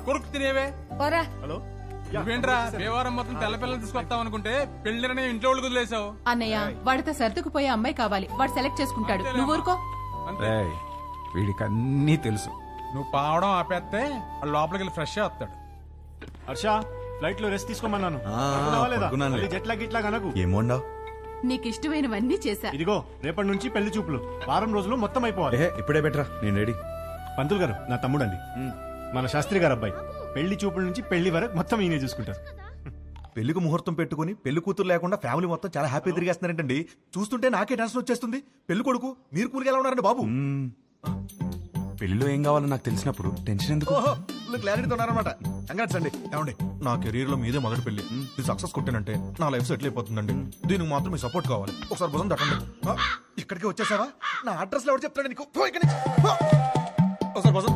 కొరుకు తినేవే. పోరా. హలో నువ్వేంట్రా దేవారం మొత్తం తెల్ల పిల్లలు తీసుకొస్తావు అనుకుంటే పెళ్లిరనే ఇంట్లో వాళ్ళు వదిలేసావు. అన్నయ్య వాడితో సర్దుకుపోయే అమ్మాయి కావాలి, వాడు సెలెక్ట్ చేసుకుంటాడు, నువ్వు ఊరుకో. అంతే. వీడికి అన్నీ తెలుసు. నువ్వు పావడం ఆపేస్తే వాడు లోపలికి వెళ్ళి ఫ్రెష్ వస్తాడు. హర్ష ఫ్లైట్ లో రెస్ట్ తీసుకోమన్నాను. ఆ, పడుకున్నావా లేదా? పడుకున్నానులే. మళ్ళీ జెట్ లాగ్ ఇట్లా కనకు. ఏమోండావు? నీకు ఇష్టమైనవన్నీ చేశా. ఇదిగో రేపటి నుంచి పెళ్లి చూపులు వారం రోజులు మొత్తం అయిపోవాలి. ఇప్పుడే బెటరా, నేను రెడీ. పంతులు గారు నా తమ్ముడండి, మన శాస్త్రి గారు అబ్బాయి. పెళ్లి చూపుల నుంచి పెళ్లి వరకు మొత్తం ఈయనే చూసుకుంటారు. పెళ్లికి ముహూర్తం పెట్టుకుని పెళ్లి కూతురు లేకుండా ఫ్యామిలీ మొత్తం చాలా హ్యాపీ తిరిగేస్తున్నారంటండి. చూస్తుంటే నాకే టెన్షన్ వచ్చేస్తుంది. పెళ్లి కొడుకు మీరు కూలికి ఎలా ఉన్నారండి బాబు? పెళ్లిలో ఏం కావాలో నాకు తెలిసినప్పుడు టెన్షన్ ఎందుకు? క్లారిటీతో ఉన్నారనమాట. కంగ్రాట్స్ అండి. ఏమండి, నా కెరీర్ లో మీదే మొదటి పెళ్లి. ఇది సక్సెస్ కొట్టానంటే నా లైఫ్ సెటిల్ అయిపోతుందండి. దీనికి మాత్రం మీ సపోర్ట్ కావాలి. ఒకసారి భుజం తట్టండి. ఇక్కడికి వచ్చేసావా? నా అడ్రస్ లో ఎవరు చెప్తాడు నీకు? పో ఇక్కడి నుంచి. పో. ఒకసారి భుజం